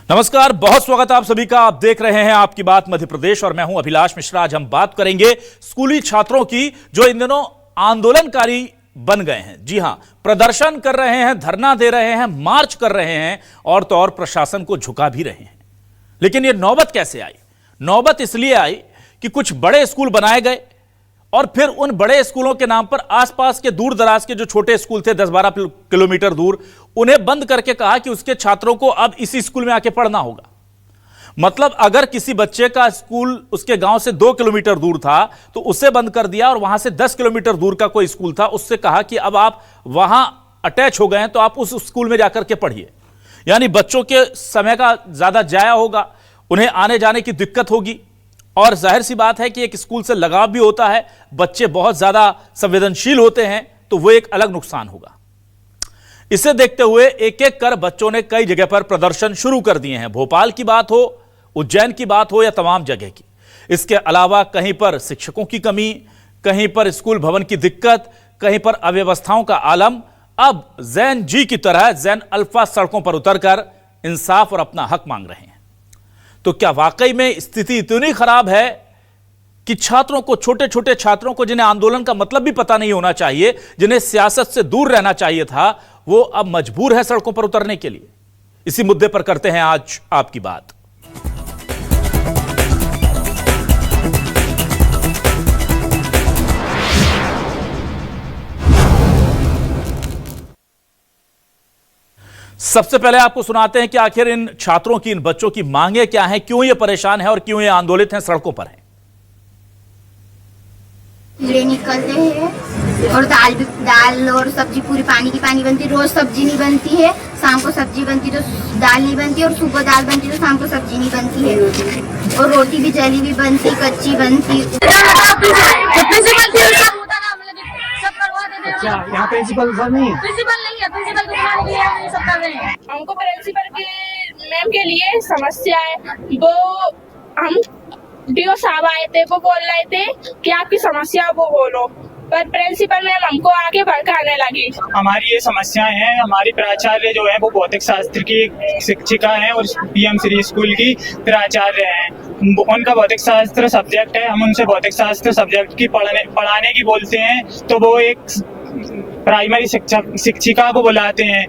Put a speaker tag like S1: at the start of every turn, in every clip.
S1: नमस्कार, बहुत स्वागत है आप सभी का। आप देख रहे हैं आपकी बात मध्य प्रदेश और मैं हूं अभिलाष मिश्रा। आज हम बात करेंगे स्कूली छात्रों की जो इन दिनों आंदोलनकारी बन गए हैं। जी हां, प्रदर्शन कर रहे हैं, धरना दे रहे हैं, मार्च कर रहे हैं और तो और प्रशासन को झुका भी रहे हैं। लेकिन यह नौबत कैसे आई? नौबत इसलिए आई कि कुछ बड़े स्कूल बनाए गए और फिर उन बड़े स्कूलों के नाम पर आसपास के दूर दराज के जो छोटे स्कूल थे 10-12 किलोमीटर दूर, उन्हें बंद करके कहा कि उसके छात्रों को अब इसी स्कूल में आके पढ़ना होगा। मतलब अगर किसी बच्चे का स्कूल उसके गांव से 2 किलोमीटर दूर था तो उसे बंद कर दिया और वहां से 10 किलोमीटर दूर का कोई स्कूल था, उससे कहा कि अब आप वहां अटैच हो गए हैं तो आप उस स्कूल में जाकर के पढ़िए। यानी बच्चों के समय का ज्यादा जाया होगा, उन्हें आने जाने की दिक्कत होगी और जाहिर सी बात है कि एक स्कूल से लगाव भी होता है, बच्चे बहुत ज्यादा संवेदनशील होते हैं, तो वो एक अलग नुकसान होगा। इसे देखते हुए एक एक कर बच्चों ने कई जगह पर प्रदर्शन शुरू कर दिए हैं। भोपाल की बात हो, उज्जैन की बात हो या तमाम जगह की। इसके अलावा कहीं पर शिक्षकों की कमी, कहीं पर स्कूल भवन की दिक्कत, कहीं पर अव्यवस्थाओं का आलम। अब जैन जी की तरह जैन अल्फा सड़कों पर उतरकर इंसाफ और अपना हक मांग रहे हैं। तो क्या वाकई में स्थिति इतनी खराब है कि छात्रों को, छोटे छोटे छात्रों को जिन्हें आंदोलन का मतलब भी पता नहीं होना चाहिए, जिन्हें सियासत से दूर रहना चाहिए था, वो अब मजबूर है सड़कों पर उतरने के लिए? इसी मुद्दे पर करते हैं आज आपकी बात। सबसे पहले आपको सुनाते हैं कि आखिर इन छात्रों की, इन बच्चों की मांगे क्या हैं, क्यों ये परेशान है और क्यों ये आंदोलित हैं, सड़कों पर हैं।
S2: कीड़े निकलते हैं और दाल और सब्जी पूरी पानी की पानी बनती है। रोज सब्जी नहीं बनती है, शाम को सब्जी बनती तो दाल नहीं बनती, और सुबह दाल बनती तो शाम को सब्जी नहीं बनती है, और रोटी भी जली भी बनती, कच्ची बनती।
S3: अच्छा, यहाँ प्रिंसिपल सर नहीं है?
S4: प्रिंसिपल नहीं है, प्रिंसिपल को बुलाने के लिए हम ये सब कर रहे हैं। हमको प्रिंसिपल के मैम के लिए समस्या है, वो हम डीओ साहब आए थे, वो बोल रहे थे कि आपकी समस्या वो बोलो, पर प्रिंसिपल मैम हमको आगे भड़काने लगी।
S3: हमारी ये समस्याएं हैं। हमारी प्राचार्य जो है वो भौतिक शास्त्र की शिक्षिका हैं और पीएम श्री स्कूल की प्राचार्य हैं। उनका भौतिक शास्त्र सब्जेक्ट है, हम उनसे भौतिक शास्त्र सब्जेक्ट की पढ़ाने की बोलते हैं तो वो एक प्राइमरी शिक्षिका को बुलाते हैं।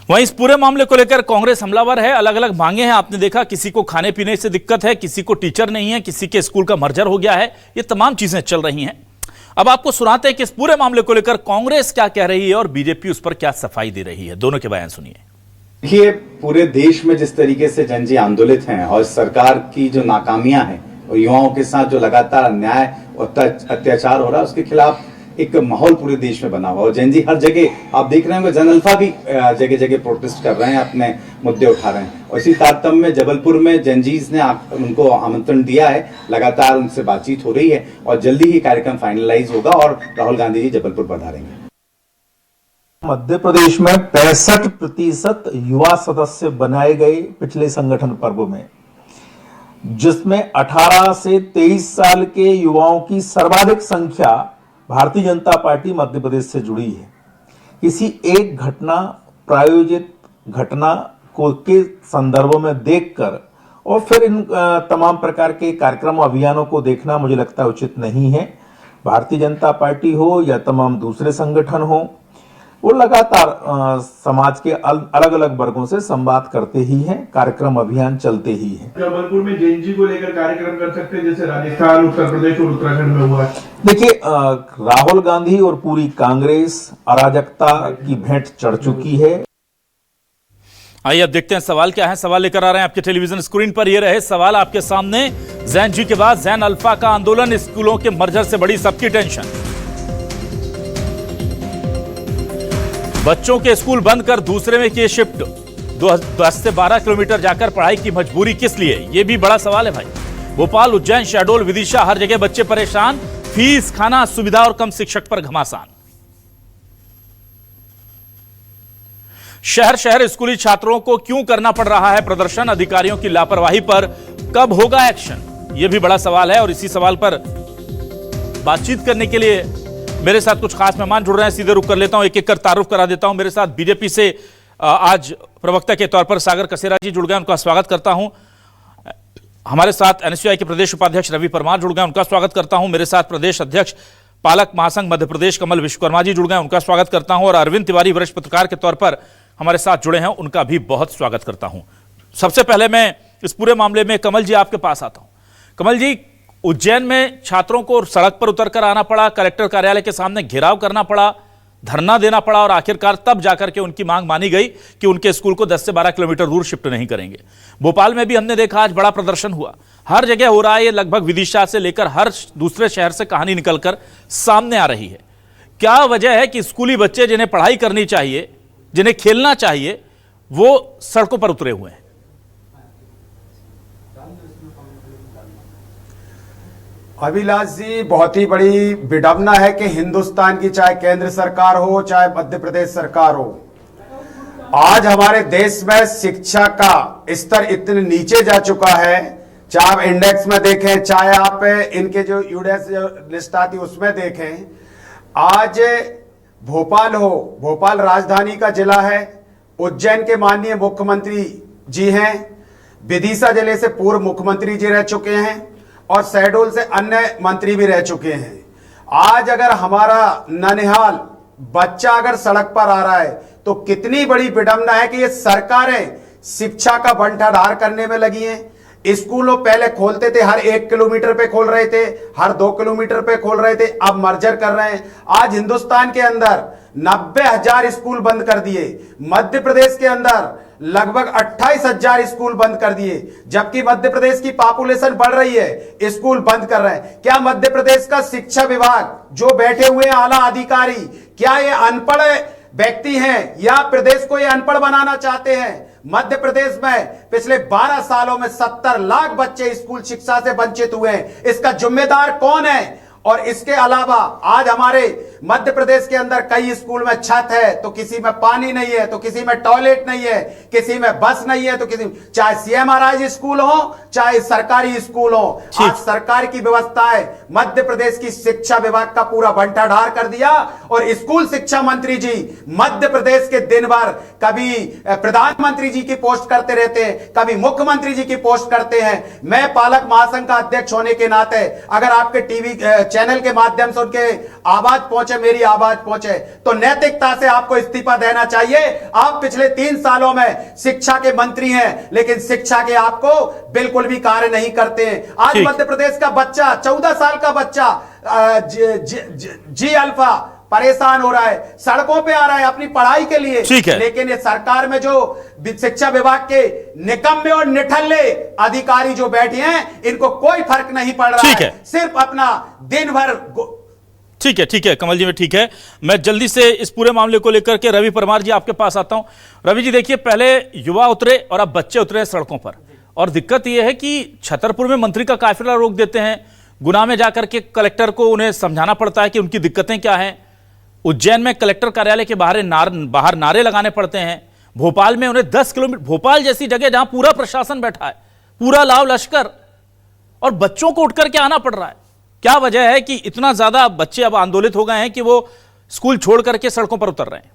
S1: वहीं इस पूरे मामले को लेकर कांग्रेस हमलावर है। अलग अलग मांगे हैं, आपने देखा, किसी को खाने पीने से दिक्कत है, किसी को टीचर नहीं है, किसी के स्कूल का मर्जर हो गया है। ये तमाम चीजें चल रही हैं। अब आपको सुनाते हैं कि इस पूरे मामले को लेकर कांग्रेस क्या कह रही है और बीजेपी उस पर क्या सफाई दे रही है। दोनों के बयान सुनिए।
S5: देखिए, पूरे देश में जिस तरीके से जन जी आंदोलित हैं और सरकार की जो नाकामियां हैं और युवाओं के साथ जो लगातार अन्याय और अत्याचार हो रहा है, उसके खिलाफ एक माहौल पूरे देश में बना हुआ। और जैन जी हर जगह आप देख रहे होंगे, जन अल्फा भी जगह जगह प्रोटेस्ट कर रहे हैं, अपने मुद्दे उठा रहे हैं। और इसी तारतम्य में जबलपुर में जैन जीज ने उनको आमंत्रण दिया है, लगातार उनसे बातचीत हो रही है और जल्दी ही कार्यक्रम फाइनलाइज होगा और राहुल गांधी जी जबलपुर पधारेंगे।
S6: मध्य प्रदेश में 65% युवा सदस्य बनाए गए पिछले संगठन पर्व में, जिसमें 18 से 23 साल के युवाओं की सर्वाधिक संख्या भारतीय जनता पार्टी मध्य प्रदेश से जुड़ी है। किसी एक घटना, प्रायोजित घटना को के संदर्भों में देखकर और फिर इन तमाम प्रकार के कार्यक्रम अभियानों को देखना मुझे लगता है उचित नहीं है। भारतीय जनता पार्टी हो या तमाम दूसरे संगठन हो, वो लगातार समाज के अलग अलग वर्गों से संवाद करते ही हैं, कार्यक्रम अभियान चलते ही हैं।
S7: जबलपुर में जैन जी को लेकर कार्यक्रम कर सकते हैं, जैसे राजस्थान, उत्तर प्रदेश और उत्तराखंड में हुआ है।
S6: देखिए, राहुल गांधी और पूरी कांग्रेस अराजकता की भेंट चढ़ चुकी है।
S1: आइए अब देखते हैं सवाल क्या है। सवाल लेकर आ रहे हैं आपके टेलीविजन स्क्रीन पर। ये रहे सवाल आपके सामने। जैन जी के बाद जैन अल्फा का आंदोलन, स्कूलों के मर्जर से बड़ी सबकी टेंशन। बच्चों के स्कूल बंद कर दूसरे में किए शिफ्ट, 10 से 12 किलोमीटर जाकर पढ़ाई की मजबूरी किस लिए? यह भी बड़ा सवाल है भाई। भोपाल, उज्जैन, शहडोल, विदिशा, हर जगह बच्चे परेशान, फीस, खाना, सुविधा और कम शिक्षक पर घमासान। शहर शहर स्कूली छात्रों को क्यों करना पड़ रहा है प्रदर्शन? अधिकारियों की लापरवाही पर कब होगा एक्शन? यह भी बड़ा सवाल है और इसी सवाल पर बातचीत करने के लिए मेरे साथ कुछ खास मेहमान जुड़ रहे हैं। सीधे रुक कर लेता हूं, एक एक कर तारुफ करा देता हूं। मेरे साथ बीजेपी से आज प्रवक्ता के तौर पर सागर कसेरा जी जुड़ गए, उनका स्वागत करता हूं। हमारे साथ एनएसयूआई के प्रदेश उपाध्यक्ष रवि परमार जुड़ गए, उनका स्वागत करता हूं। मेरे साथ प्रदेश अध्यक्ष पालक महासंघ मध्य प्रदेश कमल विश्वकर्मा जी जुड़ गए, उनका स्वागत करता हूं। और अरविंद तिवारी वरिष्ठ पत्रकार के तौर पर हमारे साथ जुड़े हैं, उनका भी बहुत स्वागत करता हूं। सबसे पहले मैं इस पूरे मामले में कमल जी आपके पास आता हूं। कमल जी, उज्जैन में छात्रों को सड़क पर उतरकर आना पड़ा, कलेक्टर कार्यालय के सामने घेराव करना पड़ा, धरना देना पड़ा और आखिरकार तब जाकर के उनकी मांग मानी गई कि उनके स्कूल को 10 से 12 किलोमीटर दूर शिफ्ट नहीं करेंगे। भोपाल में भी हमने देखा आज बड़ा प्रदर्शन हुआ, हर जगह हो रहा है। ये लगभग विदिशा से लेकर हर दूसरे शहर से कहानी निकलकर सामने आ रही है। क्या वजह है कि स्कूली बच्चे जिन्हें पढ़ाई करनी चाहिए, जिन्हें खेलना चाहिए, वो सड़कों पर उतरे हुए हैं?
S8: अभिलाष जी, बहुत ही बड़ी विडंबना है कि हिंदुस्तान की चाहे केंद्र सरकार हो चाहे मध्य प्रदेश सरकार हो, आज हमारे देश में शिक्षा का स्तर इतने नीचे जा चुका है। चाहे आप इंडेक्स में देखें, चाहे आप इनके जो यूडेस लिस्ट आती उसमें देखें। आज भोपाल हो, भोपाल राजधानी का जिला है, उज्जैन के माननीय मुख्यमंत्री जी हैं, विदिशा जिले से पूर्व मुख्यमंत्री जी रह चुके हैं और शहडोल से अन्य मंत्री भी रह चुके हैं। आज अगर हमारा ननिहाल बच्चा अगर सड़क पर आ रहा है तो कितनी बड़ी विडंबना है कि ये सरकारें शिक्षा का बंटाढार करने में लगी हैं। स्कूलों पहले खोलते थे, हर 1 किलोमीटर पे खोल रहे थे, हर 2 किलोमीटर पे खोल रहे थे, अब मर्जर कर रहे हैं। आज हिंदुस्तान के अंदर 90,000 स्कूल बंद कर दिए, मध्य प्रदेश के अंदर लगभग 28,000 स्कूल बंद कर दिए, जबकि मध्य प्रदेश की पॉपुलेशन बढ़ रही है, स्कूल बंद कर रहे हैं। क्या मध्य प्रदेश का शिक्षा विभाग जो बैठे हुए आला अधिकारी, क्या ये अनपढ़ व्यक्ति हैं या प्रदेश को ये अनपढ़ बनाना चाहते हैं? मध्य प्रदेश में पिछले 12 सालों में 70 लाख बच्चे स्कूल शिक्षा से वंचित हुए हैं। इसका जिम्मेदार कौन है? और इसके अलावा आज हमारे मध्य प्रदेश के अंदर कई स्कूल में छत है तो किसी में पानी नहीं है, तो किसी में टॉयलेट नहीं है, किसी में बस नहीं है, तो किसी, चाहे सीएमआरआई स्कूल हो चाहे सरकारी स्कूल हो, आज सरकार की व्यवस्था है। मध्य प्रदेश की शिक्षा विभाग का पूरा बंटाढार कर दिया और स्कूल शिक्षा मंत्री जी मध्य प्रदेश के दिन भर कभी प्रधानमंत्री जी की पोस्ट करते रहते हैं, कभी मुख्यमंत्री जी की पोस्ट करते हैं। मैं पालक महासंघ का अध्यक्ष होने के नाते अगर आपके टीवी चैनल के माध्यम से उनके आवाज पहुंचे, मेरी आवाज पहुंचे, तो नैतिकता से आपको इस्तीफा देना चाहिए। आप पिछले 3 सालों में शिक्षा के मंत्री हैं, लेकिन शिक्षा के आपको बिल्कुल भी कार्य नहीं करते हैं। आज मध्य प्रदेश का बच्चा, 14 साल का बच्चा जी अल्फा परेशान हो रहा है, सड़कों पे आ रहा है अपनी पढ़ाई के लिए। लेकिन ये सरकार में जो शिक्षा विभाग के निकम्मे और निठल्ले अधिकारी जो बैठे हैं, इनको कोई फर्क नहीं पड़ रहा है, सिर्फ अपना दिन भर।
S1: ठीक है कमल जी में ठीक है। मैं जल्दी से इस पूरे मामले को लेकर के रवि परमार जी आपके पास आता हूं। रवि जी, देखिए, पहले युवा उतरे और अब बच्चे उतरे सड़कों पर, और दिक्कत यह है कि छतरपुर में मंत्री का काफिला रोक देते हैं, गुना में जाकर के कलेक्टर को उन्हें समझाना पड़ता है कि उनकी दिक्कतें क्या हैं, उज्जैन में कलेक्टर कार्यालय के बाहर नारे लगाने पड़ते हैं, भोपाल में उन्हें 10 किलोमीटर, भोपाल जैसी जगह जहां पूरा प्रशासन बैठा है, पूरा लाव लश्कर, और बच्चों को उठ करके आना पड़ रहा है। क्या वजह है कि इतना ज्यादा बच्चे अब आंदोलित हो गए हैं कि वो स्कूल छोड़ करके सड़कों पर उतर रहे हैं?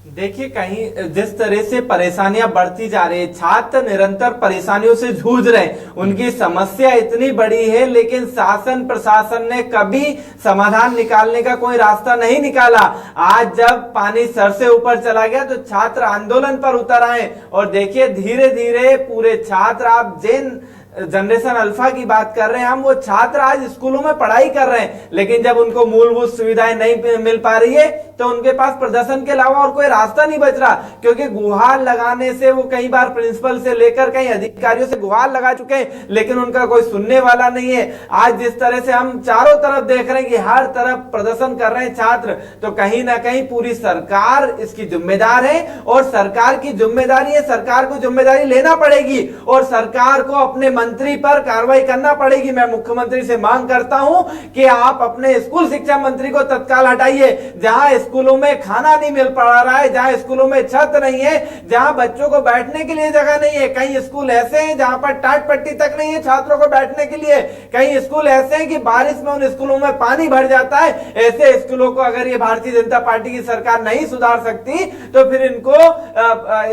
S9: देखिए, कहीं जिस तरह से परेशानियां बढ़ती जा रही है, छात्र निरंतर परेशानियों से जूझ रहे हैं, उनकी समस्या इतनी बड़ी है, लेकिन शासन प्रशासन ने कभी समाधान निकालने का कोई रास्ता नहीं निकाला। आज जब पानी सर से ऊपर चला गया तो छात्र आंदोलन पर उतर आए, और देखिए धीरे धीरे पूरे छात्र, आप जिन जनरेशन अल्फा की बात कर रहे हैं, हम वो छात्र आज स्कूलों में पढ़ाई कर रहे हैं, लेकिन जब उनको मूलभूत सुविधाएं नहीं मिल पा रही है तो उनके पास प्रदर्शन के अलावा और कोई रास्ता नहीं बच रहा, क्योंकि गुहार लगाने से वो कई बार प्रिंसिपल से लेकर कई अधिकारियों से गुहार लगा चुके हैं, लेकिन उनका कोई सुनने वाला नहीं है। आज जिस तरह से हम चारों तरफ देख रहे हैं कि हर तरफ प्रदर्शन कर रहे हैं छात्र, तो कहीं ना कहीं पूरी सरकार इसकी जिम्मेदार है, और सरकार की जिम्मेदारी है, सरकार को जिम्मेदारी लेना पड़ेगी और सरकार को अपने मंत्री पर कार्रवाई करना पड़ेगी। मैं मुख्यमंत्री से मांग करता हूं कि आप अपने स्कूल शिक्षा मंत्री को तत्काल हटाइए। जहां स्कूलों में खाना नहीं मिल पा रहा है, जहां स्कूलों में छत नहीं है, जहां बच्चों को बैठने के लिए जगह नहीं है। कई स्कूल ऐसे हैं जहां पर टाट पट्टी तक नहीं है छात्रों को बैठने के लिए। कई स्कूल ऐसे हैं कि बारिश में उन स्कूलों में पानी भर जाता है। ऐसे स्कूलों को अगर ये भारतीय जनता पार्टी की सरकार नहीं सुधार सकती तो फिर इनको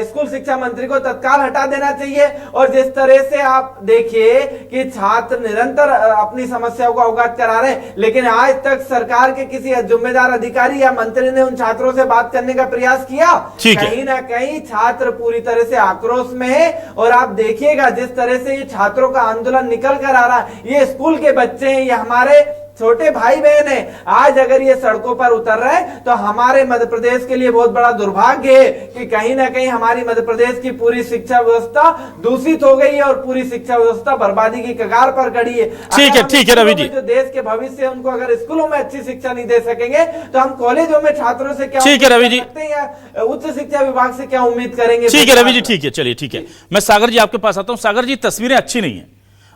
S9: स्कूल शिक्षा मंत्री को तत्काल हटा देना चाहिए। और जिस तरह से आप देखिए कि छात्र निरंतर अपनी समस्याओं को अवगत करा रहे हैं, लेकिन आज तक सरकार के किसी जिम्मेदार अधिकारी या मंत्री ने उन छात्रों से बात करने का प्रयास किया? कहीं ना कहीं छात्र पूरी तरह से आक्रोश में है। और आप देखिएगा जिस तरह से ये छात्रों का आंदोलन निकल कर आ रहा है, ये स्कूल के बच्चे हैं, ये हमारे छोटे भाई बहन है। आज अगर ये सड़कों पर उतर रहे हैं तो हमारे मध्य प्रदेश के लिए बहुत बड़ा दुर्भाग्य है कि कहीं ना कहीं हमारी मध्य प्रदेश की पूरी शिक्षा व्यवस्था दूषित हो गई है और पूरी शिक्षा व्यवस्था बर्बादी की कगार पर खड़ी है।
S1: ठीक है रवि जी,
S9: जो देश के भविष्य है उनको अगर स्कूलों में अच्छी शिक्षा नहीं दे सकेंगे तो हम कॉलेजों में छात्रों से क्या
S1: ठीक है रवि जी,
S9: या उच्च शिक्षा विभाग से क्या उम्मीद करेंगे?
S1: ठीक है रवि जी, ठीक है, चलिए ठीक है। मैं सागर जी आपके पास आता हूं। सागर जी, तस्वीरें अच्छी नहीं है,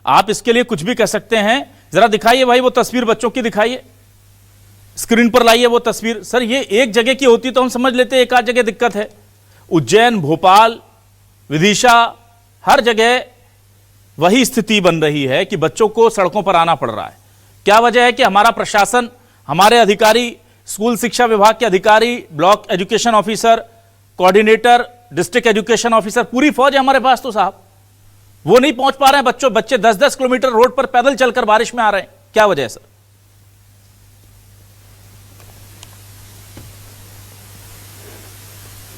S1: आप इसके लिए कुछ भी कह सकते हैं, जरा दिखाइए भाई वो तस्वीर बच्चों की, दिखाइए स्क्रीन पर लाइए वो तस्वीर। सर ये एक जगह की होती तो हम समझ लेते एक आध जगह दिक्कत है, उज्जैन, भोपाल, विदिशा, हर जगह वही स्थिति बन रही है कि बच्चों को सड़कों पर आना पड़ रहा है। क्या वजह है कि हमारा प्रशासन, हमारे अधिकारी, स्कूल शिक्षा विभाग के अधिकारी, block education officer, coordinator, district education officer, पूरी फौज है हमारे पास, तो साहब वो नहीं पहुंच पा रहे हैं। बच्चे 10-10 किलोमीटर रोड पर पैदल चलकर बारिश में आ रहे हैं। क्या वजह है सर?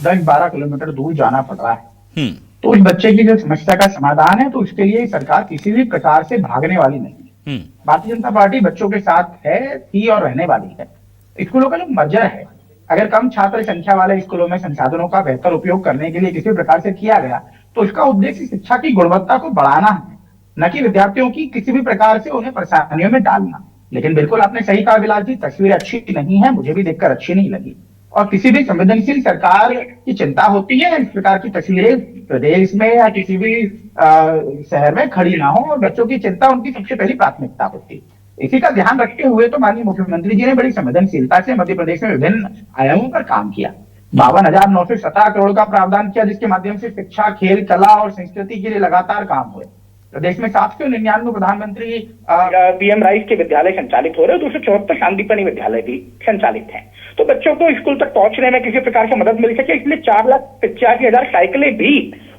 S10: 10-12 किलोमीटर दूर जाना पड़ रहा है। तो उस बच्चे की जो समस्या का समाधान है, तो उसके लिए सरकार किसी भी प्रकार से भागने वाली नहीं है। भारतीय जनता पार्टी बच्चों के साथ है, थी और रहने वाली है। स्कूलों का जो मर्जर है, अगर कम छात्र संख्या वाले स्कूलों में संसाधनों का बेहतर उपयोग करने के लिए किसी प्रकार से किया गया तो इसका उद्देश्य शिक्षा की गुणवत्ता को बढ़ाना है, न कि विद्यार्थियों की किसी भी प्रकार से उन्हें परेशानियों में डालना। लेकिन बिल्कुल आपने सही कहा विलास जी, तस्वीर अच्छी नहीं है, मुझे भी देखकर अच्छी नहीं लगी। और किसी भी संवेदनशील सरकार की चिंता होती है इस प्रकार की तस्वीरें प्रदेश में या किसी भी शहर में खड़ी ना हो, और बच्चों की चिंता उनकी सबसे पहली प्राथमिकता होती है। इसी का ध्यान रखते हुए तो माननीय मुख्यमंत्री जी ने बड़ी संवेदनशीलता से मध्य प्रदेश में विभिन्न आयामों पर काम किया। 52,917 करोड़ का प्रावधान किया, जिसके माध्यम से शिक्षा, खेल, कला और संस्कृति के लिए लगातार काम हुए। प्रदेश में 799 प्रधानमंत्री
S11: पीएम राइस के विद्यालय संचालित हो रहे हैं, 274 शांतिपनी विद्यालय भी संचालित हैं। तो बच्चों को स्कूल तक पहुंचने में किसी प्रकार से मदद मिल सके, इसलिए 4,85,000 साइकिलें भी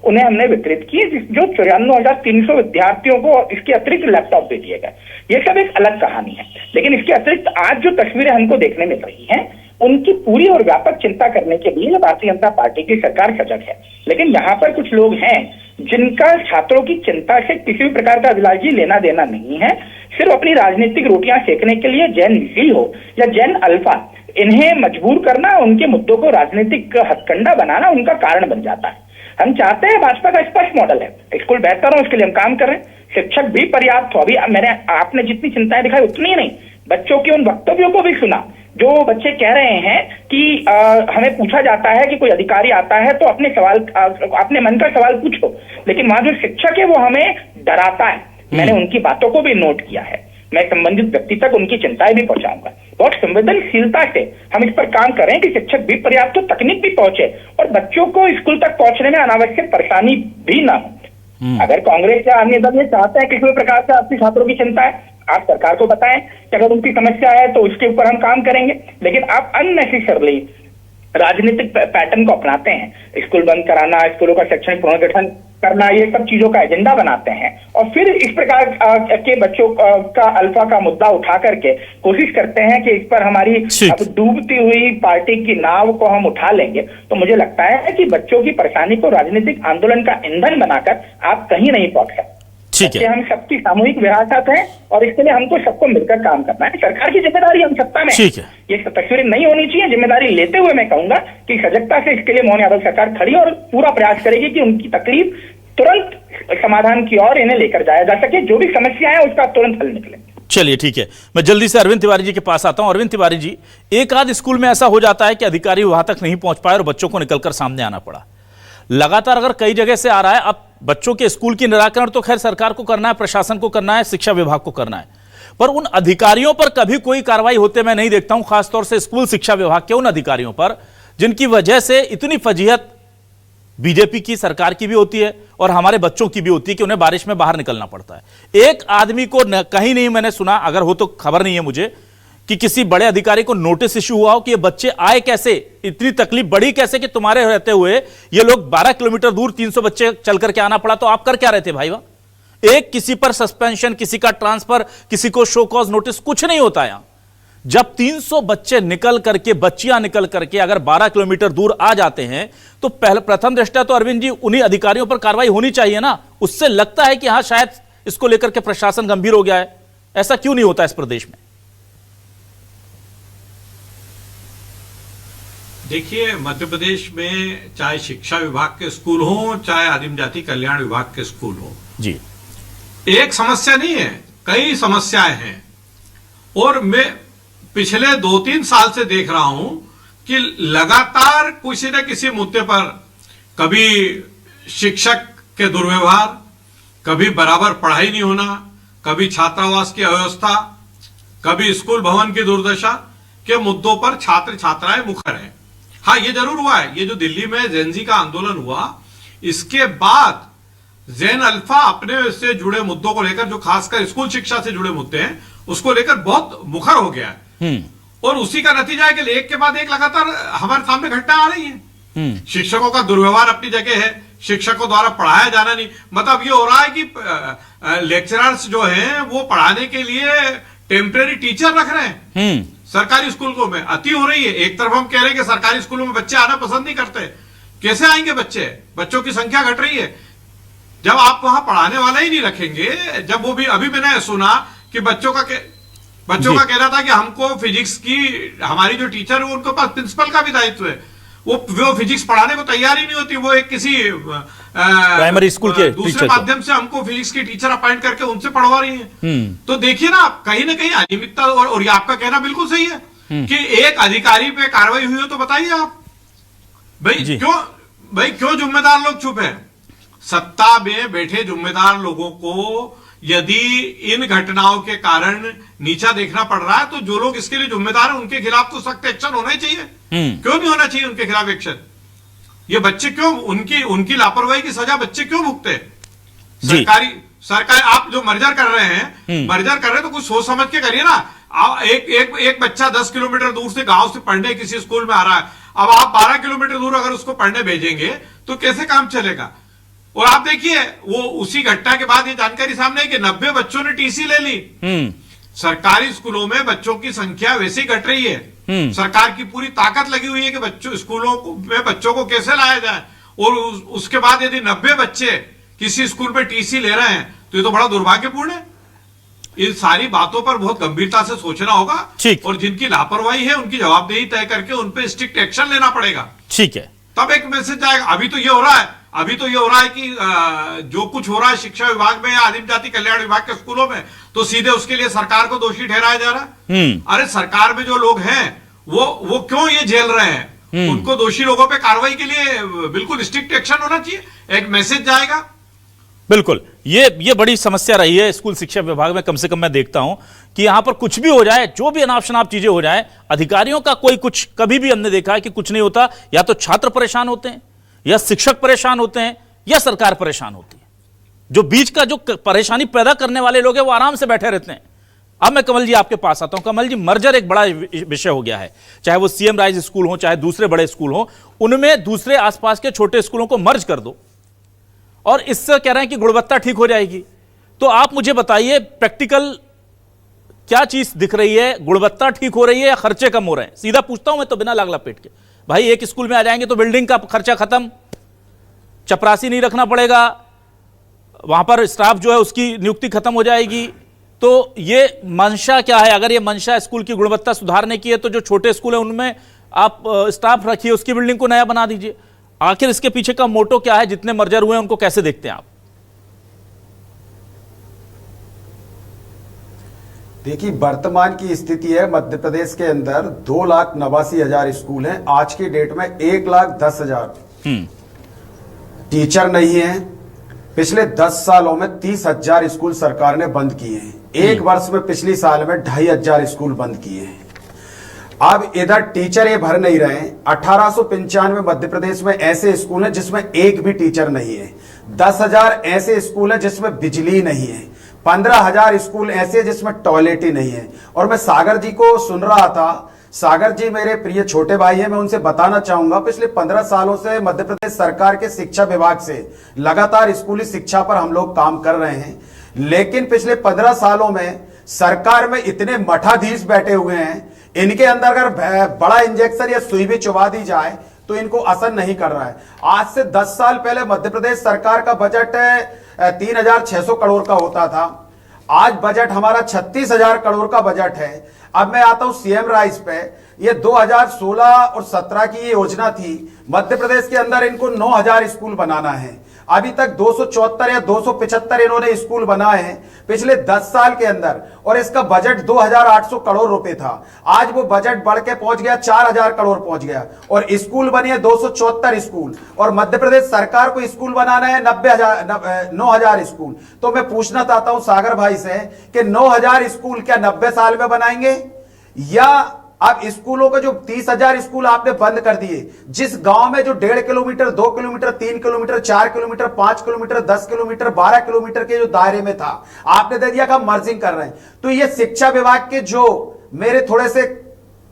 S11: उन्हें हमने वितरित की, जो 94,300 विद्यार्थियों को इसके अतिरिक्त लैपटॉप दे दिए गए। ये सब एक अलग कहानी है, लेकिन इसके अतिरिक्त आज जो तस्वीरें हमको देखने मिल रही हैं, उनकी पूरी और व्यापक चिंता करने के लिए भारतीय जनता पार्टी की सरकार सजग है। लेकिन यहाँ पर कुछ लोग हैं जिनका छात्रों की चिंता से किसी भी प्रकार का विलास जी लेना देना नहीं है। सिर्फ अपनी राजनीतिक रोटियां सेकने के लिए जैन जी हो या जैन अल्फा, इन्हें मजबूर करना, उनके मुद्दों को राजनीतिक हथकंडा बनाना उनका कारण बन जाता है। हम चाहते हैं, भाजपा का स्पष्ट मॉडल है, स्कूल बेहतर हो, उसके लिए हम काम कर रहे हैं, शिक्षक भी पर्याप्त हो। अभी आपने जितनी चिंताएं दिखाई उतनी ही नहीं, बच्चों के उन वक्तव्यों को भी सुना जो बच्चे कह रहे हैं कि हमें पूछा जाता है कि कोई अधिकारी आता है तो अपने मन का सवाल पूछो, लेकिन वहां जो शिक्षक है वो हमें डराता है। मैंने उनकी बातों को भी नोट किया है, मैं संबंधित व्यक्ति तक उनकी चिंताएं भी पहुंचाऊंगा। बहुत संवेदनशीलता से हम इस पर काम करें कि शिक्षक भी पर्याप्त हो, तकनीक भी पहुंचे और बच्चों को स्कूल तक पहुंचने में अनावश्यक परेशानी भी ना हो। अगर कांग्रेस या अन्य दल ये चाहते हैं किसी भी प्रकार से आपकी छात्रों की चिंता है, आप सरकार को बताएं कि अगर उनकी समस्या है तो उसके ऊपर हम काम करेंगे। लेकिन आप अननेसेसरली राजनीतिक पैटर्न को अपनाते हैं, स्कूल बंद कराना, स्कूलों का शैक्षणिक पुनर्गठन करना, ये सब चीजों का एजेंडा बनाते हैं और फिर इस प्रकार के बच्चों का अल्फा का मुद्दा उठा करके कोशिश करते हैं कि इस पर हमारी अब डूबती हुई पार्टी की नाव को हम उठा लेंगे। तो मुझे लगता है कि बच्चों की परेशानी को राजनीतिक आंदोलन का ईंधन बनाकर आप कहीं नहीं पहुंच सकते।
S1: ठीक है,
S11: हम सबकी सामूहिक विरासत है और इसके लिए हमको सबको मिलकर काम करना है। सरकार की जिम्मेदारी, हम सत्ता में,
S1: ठीक है,
S11: ये तस्वीरें नहीं होनी चाहिए। जिम्मेदारी लेते हुए मैं कहूंगा कि सजगता से इसके लिए मोहन यादव सरकार खड़ी और पूरा प्रयास करेगी कि उनकी तकलीफ तुरंत समाधान की ओर इन्हें लेकर जाया जा सके, जो भी समस्या है उसका तुरंत हल निकले।
S1: चलिए ठीक है, मैं जल्दी से अरविंद तिवारी जी के पास आता हूं। अरविंद तिवारी जी, एक आध स्कूल में ऐसा हो जाता है कि अधिकारी वहां तक नहीं पहुंच पाए और बच्चों को निकलकर सामने आना पड़ा। लगातार अगर कई जगह से आ रहा है, अब बच्चों के स्कूल की निराकरण तो खैर सरकार को करना है, प्रशासन को करना है, शिक्षा विभाग को करना है। पर उन अधिकारियों पर कभी कोई कार्रवाई होते मैं नहीं देखता हूं, खासतौर से स्कूल शिक्षा विभाग के उन अधिकारियों पर जिनकी वजह से इतनी फजीहत बीजेपी की सरकार की भी होती है और हमारे बच्चों की भी होती है कि उन्हें बारिश में बाहर निकलना पड़ता है। एक आदमी को कहीं नहीं मैंने सुना, अगर हो तो खबर नहीं है मुझे, कि किसी बड़े अधिकारी को नोटिस इश्यू हुआ हो कि ये बच्चे आए कैसे, इतनी तकलीफ बढ़ी कैसे कि तुम्हारे रहते हुए ये लोग 12 किलोमीटर दूर 300 बच्चे चल करके आना पड़ा, तो आप कर क्या रहे थे भाई? एक किसी पर सस्पेंशन, किसी का ट्रांसफर, किसी को शो कॉज नोटिस, कुछ नहीं होता यहां। जब 300 बच्चे निकल करके, बच्चियां निकल करके अगर 12 किलोमीटर दूर आ जाते हैं तो प्रथम दृष्टया तो अरविंद जी उन्हीं अधिकारियों पर कार्रवाई होनी चाहिए ना। उससे लगता है कि हां शायद इसको लेकर के प्रशासन गंभीर हो गया है। ऐसा क्यों नहीं होता इस प्रदेश में?
S12: देखिए, मध्य प्रदेश में चाहे शिक्षा विभाग के स्कूल हो, चाहे आदिम जाति कल्याण विभाग के स्कूल हो
S1: जी, एक
S12: समस्या नहीं है, कई समस्याएं हैं। और मैं पिछले 2-3 साल से देख रहा हूं कि लगातार किसी न किसी मुद्दे पर, कभी शिक्षक के दुर्व्यवहार, कभी बराबर पढ़ाई नहीं होना, कभी छात्रावास की अव्यवस्था, कभी स्कूल भवन की दुर्दशा के मुद्दों पर छात्र छात्राएं मुखर हैं। हाँ, ये जरूर हुआ है, ये जो दिल्ली में जेन-ज़ी का आंदोलन हुआ, इसके बाद जेन अल्फा अपने से जुड़े मुद्दों को लेकर, जो खासकर स्कूल शिक्षा से जुड़े मुद्दे हैं, उसको लेकर बहुत मुखर हो गया है। और उसी का नतीजा है कि एक के बाद एक लगातार हमारे सामने घटना आ रही है। शिक्षकों का दुर्व्यवहार अपनी जगह है, शिक्षकों द्वारा पढ़ाया जाना नहीं, मतलब ये हो रहा है कि लेक्चरर्स जो हैं वो पढ़ाने के लिए टेम्परेरी टीचर रख रहे हैं सरकारी स्कूलों में। अति हो रही है। एक तरफ हम कह रहे हैं कि सरकारी स्कूलों में बच्चे आना पसंद नहीं करते, कैसे आएंगे बच्चे? बच्चों की संख्या घट रही है। जब आप वहां पढ़ाने वाला ही नहीं रखेंगे, जब वो भी, अभी मैंने सुना कि बच्चों का कहना था कि हमको फिजिक्स की, हमारी जो टीचर है उनके पास प्रिंसिपल का भी दायित्व है, वो फिजिक्स पढ़ाने को तैयार ही नहीं होती, वो एक किसी
S1: प्राइमरी स्कूल के
S12: दूसरे माध्यम से हमको फिजिक्स की टीचर अपॉइंट करके उनसे पढ़वा रही है। तो देखिए ना, कहीं ना कहीं अनियमितता, और ये आपका कहना बिल्कुल सही है कि एक अधिकारी पे कार्रवाई हुई हो तो बताइए आप, भाई क्यों जिम्मेदार लोग चुप है? सत्ता में बैठे जिम्मेदार लोगों को यदि इन घटनाओं के कारण नीचा देखना पड़ रहा है, तो जो लोग इसके लिए जिम्मेदार हैं उनके खिलाफ तो सख्त एक्शन होना ही चाहिए। क्यों नहीं होना चाहिए उनके खिलाफ एक्शन? ये बच्चे क्यों, उनकी लापरवाही की सजा बच्चे क्यों भुगते? सरकारी आप जो मर्जर कर रहे हैं, तो कुछ सोच समझ के करिए ना। एक बच्चा 10 किलोमीटर दूर से, गांव से पढ़ने किसी स्कूल में आ रहा है, अब आप 12 किलोमीटर दूर अगर उसको पढ़ने भेजेंगे तो कैसे काम चलेगा? और आप देखिए, वो उसी घटना के बाद ये जानकारी सामने है कि 90 बच्चों ने टीसी ले ली। सरकारी स्कूलों में बच्चों की संख्या वैसे ही घट रही है। सरकार की पूरी ताकत लगी हुई है कि स्कूलों में बच्चों को कैसे लाया जाए, और उसके बाद यदि 90 बच्चे किसी स्कूल में टीसी ले रहे हैं तो ये तो बड़ा दुर्भाग्यपूर्ण है। इन सारी बातों पर बहुत गंभीरता से सोचना होगा, और जिनकी लापरवाही है उनकी जवाबदेही तय करके उन पे स्ट्रिक्ट एक्शन लेना पड़ेगा।
S1: ठीक है,
S12: तब एक मैसेज आएगा। अभी तो ये हो रहा है कि जो कुछ हो रहा है शिक्षा विभाग में या आदिम जाति कल्याण विभाग के स्कूलों में, तो सीधे उसके लिए सरकार को दोषी ठहराया जा रहा है। अरे सरकार में जो लोग हैं वो क्यों ये झेल रहे हैं? उनको दोषी लोगों पे कार्रवाई के लिए बिल्कुल स्ट्रिक्ट एक्शन होना चाहिए, एक मैसेज जाएगा।
S1: बिल्कुल, ये बड़ी समस्या रही है स्कूल शिक्षा विभाग में। कम से कम मैं देखता हूं कि यहां पर कुछ भी हो जाए, जो भी अनाप शनाप चीजें हो जाए, अधिकारियों का कोई कुछ, कभी भी हमने देखा है कि कुछ नहीं होता। या तो छात्र परेशान होते हैं, या शिक्षक परेशान होते हैं, या सरकार परेशान होती है। जो बीच का जो परेशानी पैदा करने वाले लोग हैं वो आराम से बैठे रहते हैं। अब मैं कमल जी आपके पास आता हूं। कमल जी, मर्जर एक बड़ा विषय हो गया है, चाहे वो सीएम राइज स्कूल हो, चाहे दूसरे बड़े स्कूल हो, उनमें दूसरे आसपास के छोटे स्कूलों को मर्ज कर दो, और इससे कह रहे हैं कि गुणवत्ता ठीक हो जाएगी। तो आप मुझे बताइए, प्रैक्टिकल क्या चीज दिख रही है? गुणवत्ता ठीक हो रही है या खर्चे कम हो रहे हैं? सीधा पूछता हूं मैं तो, बिना लाग लपेट के। भाई एक स्कूल में आ जाएंगे तो बिल्डिंग का खर्चा खत्म, चपरासी नहीं रखना पड़ेगा, वहां पर स्टाफ जो है उसकी नियुक्ति खत्म हो जाएगी। तो ये मंशा क्या है? अगर ये मंशा स्कूल की गुणवत्ता सुधारने की है, तो जो छोटे स्कूल है उनमें आप स्टाफ रखिए, उसकी बिल्डिंग को नया बना दीजिए। आखिर इसके पीछे का मोटो क्या है? जितने मर्जर हुए हैं उनको कैसे देखते हैं आप?
S8: देखिए, वर्तमान की स्थिति है मध्य प्रदेश के अंदर 2,89,000 स्कूल हैं। आज की डेट में 1,10,000 टीचर नहीं है। पिछले 10 सालों में 30,000 स्कूल सरकार ने बंद किए हैं। एक वर्ष में पिछली साल में 2500 स्कूल बंद किए हैं। अब इधर टीचर ये भर नहीं रहे। 1895 मध्य प्रदेश में ऐसे स्कूल हैं जिसमें एक भी टीचर नहीं है। 10,000 ऐसे स्कूल हैं जिसमें बिजली नहीं है। 15,000 स्कूल ऐसे जिसमें टॉयलेट ही नहीं है। और मैं सागर जी को सुन रहा था, सागर जी मेरे प्रिय छोटे भाई हैं, मैं उनसे बताना चाहूंगा पिछले 15 सालों से मध्य प्रदेश सरकार के शिक्षा विभाग से लगातार स्कूली शिक्षा पर हम लोग काम कर रहे हैं, लेकिन पिछले 15 सालों में सरकार में इतने मठाधीश बैठे हुए हैं, इनके अंदर अगर बड़ा इंजेक्शन या सुई भी चुबा दी जाए तो इनको असर नहीं कर रहा है। आज से 10 साल पहले मध्य प्रदेश सरकार का बजट 3,600 करोड़ का होता था। आज बजट हमारा 36,000 करोड़ का बजट है। अब मैं आता हूं सीएम राइस पे। ये 2016 और 17 की ये योजना थी। मध्य प्रदेश के अंदर इनको 9,000 स्कूल बनाना है। अभी तक 274 या 275 इन्होंने स्कूल बनाए हैं पिछले 10 साल के अंदर, और इसका बजट 2,800 करोड़ रुपए था। आज वो बजट बढ़ के पहुंच गया 4,000 करोड़ पहुंच गया, और स्कूल बने हैं 274 स्कूल, और मध्य प्रदेश सरकार को स्कूल बनाना है 9,000 स्कूल। तो मैं पूछना चाहता हूं सागर भाई से कि 9,000 स्कूल क्या 90 साल में बनाएंगे, या अब स्कूलों के जो 30,000 स्कूल आपने बंद कर दिए, जिस गांव में जो 1.5 kilometre, 2 kilometre, 3 kilometre, 4 kilometre, 5 kilometre, 10 kilometre, 12 kilometre के जो दायरे में था, आपने दे दिया कि हम मर्जिंग कर रहे हैं। तो ये शिक्षा विभाग के जो मेरे थोड़े से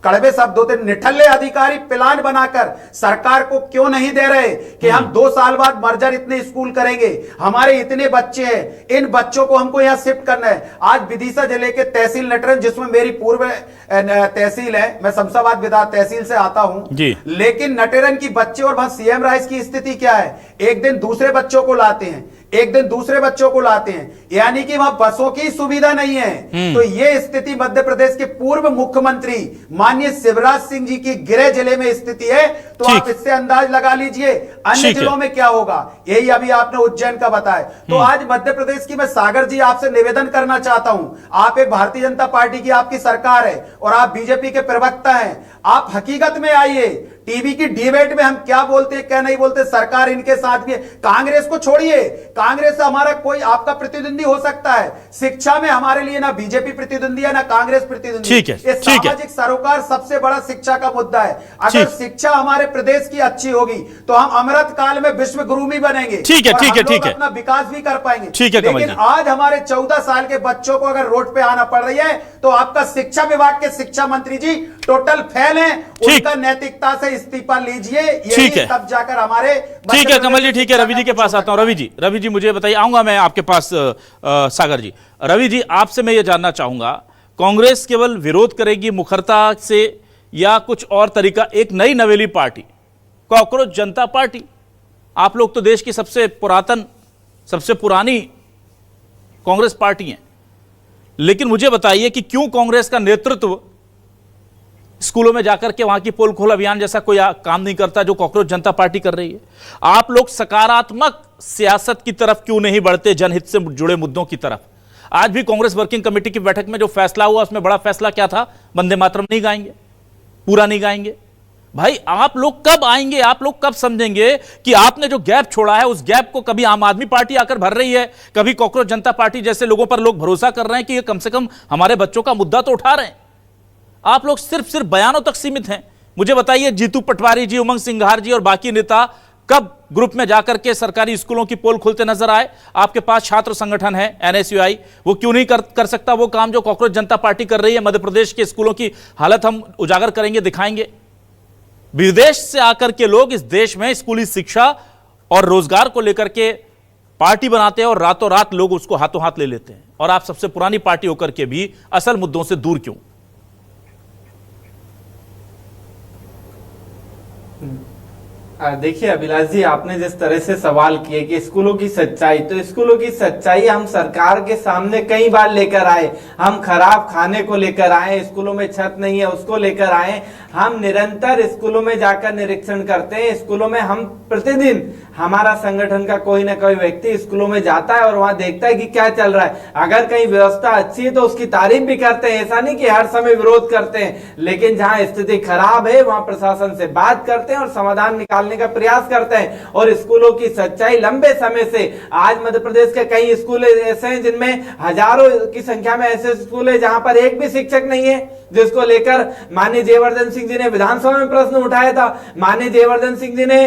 S8: कड़वे शब्द होते, निठल्ले अधिकारी प्लान बनाकर सरकार को क्यों नहीं दे रहे कि हम 2 साल बाद मर्जर इतने स्कूल करेंगे, हमारे इतने बच्चे हैं, इन बच्चों को हमको यहां शिफ्ट करना है। आज विदिशा जिले के तहसील नटरन, जिसमें मेरी पूर्व तहसील है, मैं शमशाबाद विधायक तहसील से आता हूं, लेकिन नटेरन की बच्चे और वहां सीएम राइस की स्थिति क्या है, एक दिन दूसरे बच्चों को लाते हैं, एक दिन दूसरे बच्चों को लाते हैं, यानी कि वहां बसों की सुविधा नहीं है। तो ये स्थिति मध्य प्रदेश के पूर्व मुख्यमंत्री माननीय शिवराज सिंह जी की गृह जिले में स्थिति है। तो आप इससे अंदाज लगा लीजिए अन्य जिलों में क्या होगा। यही अभी आपने उज्जैन का बताया। तो आज मध्य प्रदेश की मैं सागर जी आपसे निवेदन करना चाहता हूं, आप एक भारतीय जनता पार्टी की आपकी सरकार है और आप बीजेपी के प्रवक्ता हैं, आप हकीकत में आइए। टीवी की डिबेट में हम क्या बोलते हैं क्या नहीं बोलते, सरकार इनके साथ भी है। कांग्रेस को छोड़िए, कांग्रेस से हमारा कोई आपका प्रतिद्वंदी हो सकता है, शिक्षा में हमारे लिए ना बीजेपी प्रतिद्वंदी है ना कांग्रेस प्रतिद्वंदी।
S1: ठीक है,
S8: ये सामाजिक सरोकार सबसे बड़ा शिक्षा का मुद्दा है। अगर शिक्षा हमारे प्रदेश की अच्छी होगी तो हम अमृत काल में विश्व गुरु भी बनेंगे।
S1: ठीक है, ठीक है, ठीक है,
S8: अपना विकास भी कर पाएंगे।
S1: ठीक है,
S8: लेकिन आज हमारे 14 साल के बच्चों को अगर रोड पे आना पड़ रही है तो आपका शिक्षा विभाग के शिक्षा मंत्री जी टोटल फेल है। उनका नैतिकता से इस्तीफा लीजिए,
S1: ठीक है,
S8: तब जाकर हमारे।
S1: ठीक है कमल जी, ठीक है। रवि जी के पास आता हूं। रवि जी मुझे बताइए, आऊंगा मैं आपके पास सागर जी। रवि जी, आपसे मैं ये जानना चाहूंगा, कांग्रेस केवल विरोध करेगी मुखरता से या कुछ और तरीका? एक नई नवेली पार्टी कॉकरोच जनता पार्टी, आप लोग तो देश की सबसे पुरातन, सबसे पुरानी कांग्रेस पार्टी है, लेकिन मुझे बताइए कि क्यों कांग्रेस का नेतृत्व स्कूलों में जाकर के वहां की पोल खोल अभियान जैसा कोई काम नहीं करता जो कॉकरोच जनता पार्टी कर रही है? आप लोग सकारात्मक सियासत की तरफ क्यों नहीं बढ़ते, जनहित से जुड़े मुद्दों की तरफ? आज भी कांग्रेस वर्किंग कमेटी की बैठक में जो फैसला हुआ, उसमें बड़ा फैसला क्या था? वंदे मातरम नहीं गाएंगे, पूरा नहीं गाएंगे। भाई आप लोग कब आएंगे, आप लोग कब समझेंगे कि आपने जो गैप छोड़ा है, उस गैप को कभी आम आदमी पार्टी आकर भर रही है, कभी कॉकरोच जनता पार्टी जैसे लोगों पर लोग भरोसा कर रहे हैं कि ये कम से कम हमारे बच्चों का मुद्दा तो उठा रहे हैं। आप लोग सिर्फ बयानों तक सीमित हैं। मुझे बताइए, जीतू पटवारी जी, उमंग सिंघार जी और बाकी नेता कब ग्रुप में जाकर के सरकारी स्कूलों की पोल खोलते नजर आए? आपके पास छात्र संगठन है NSUI, वो क्यों नहीं कर सकता वो काम जो कॉकरोच जनता पार्टी कर रही है? मध्य प्रदेश के स्कूलों की हालत हम उजागर करेंगे, दिखाएंगे। विदेश से आकर के लोग इस देश में स्कूली शिक्षा और रोजगार को लेकर के पार्टी बनाते हैं और रातों रात लोग उसको हाथों हाथ ले लेते हैं, और आप सबसे पुरानी पार्टी होकर के भी असल मुद्दों से दूर क्यों?
S9: देखिए अभिलाष जी, आपने जिस तरह से सवाल किए कि स्कूलों की सच्चाई, तो स्कूलों की सच्चाई हम सरकार के सामने कई बार लेकर आए। हम खराब खाने को लेकर आए, स्कूलों में छत नहीं है उसको लेकर आए। हम निरंतर स्कूलों में जाकर निरीक्षण करते हैं। स्कूलों में हम प्रतिदिन, हमारा संगठन का कोई ना कोई व्यक्ति स्कूलों में जाता है और वहां देखता है कि क्या चल रहा है। अगर कहीं व्यवस्था अच्छी है तो उसकी तारीफ भी करते हैं, ऐसा नहीं कि हर समय विरोध करते हैं, लेकिन जहां स्थिति खराब है वहां प्रशासन से बात करते हैं और समाधान निकाल निकालने का प्रयास करते हैं। और स्कूलों की सच्चाई लंबे समय से, आज मध्य प्रदेश के कई स्कूल ऐसे हैं जिनमें हजारों की संख्या में ऐसे स्कूल है जहां पर एक भी शिक्षक नहीं है, जिसको लेकर माननीय जयवर्धन सिंह जी ने विधानसभा में प्रश्न उठाया था। माननीय जयवर्धन सिंह जी ने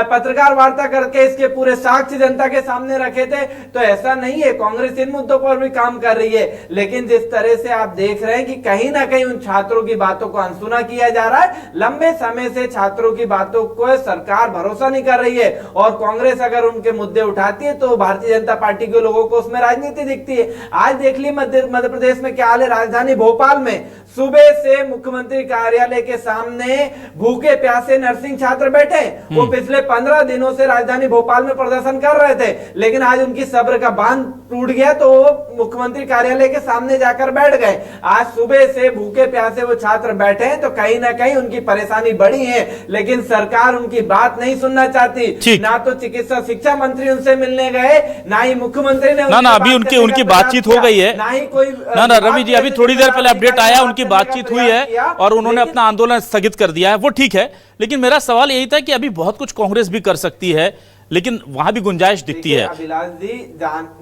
S9: पत्रकार वार्ता करके इसके पूरे साक्ष्य जनता के सामने रखे थे। तो ऐसा नहीं है, कांग्रेस इन मुद्दों पर भी काम कर रही है, लेकिन जिस तरह से आप देख रहे हैं कि कहीं ना कहीं उन छात्रों की बातों को अनसुना किया जा रहा है। लंबे समय से छात्रों की बातों को सरकार भरोसा नहीं कर रही है, और कांग्रेस अगर उनके मुद्दे उठाती है तो भारतीय जनता पार्टी के लोगों को उसमें राजनीति दिखती है। आज देख ली मध्य प्रदेश में क्या हाल है। राजधानी भोपाल में सुबह से मुख्यमंत्री कार्यालय के सामने भूखे प्यासे नर्सिंग छात्र बैठे। वो पिछले 15 दिनों से राजधानी भोपाल में प्रदर्शन कर रहे थे, लेकिन आज उनकी सब्र का बांध टूट गया तो वो मुख्यमंत्री कार्यालय के सामने जाकर बैठ गए। आज सुबह से भूखे प्यासे वो छात्र बैठे हैं, तो कहीं ना कहीं उनकी परेशानी बड़ी है, लेकिन सरकार उनकी बात नहीं सुनना चाहती। ना तो चिकित्सा शिक्षा मंत्री उनसे मिलने गए, ना ही मुख्यमंत्री ने
S1: ना अभी उनकी बातचीत हो गई है,
S9: ना ही कोई
S1: ना रवि जी, अभी थोड़ी देर पहले अपडेट आया, उनकी बातचीत हुई है और उन्होंने अपना आंदोलन स्थगित कर दिया है, वो ठीक है। लेकिन मेरा सवाल यही था कि अभी बहुत कुछ कांग्रेस भी कर सकती है, लेकिन वहां भी गुंजाइश दिखती है।
S9: अभिलाष जी,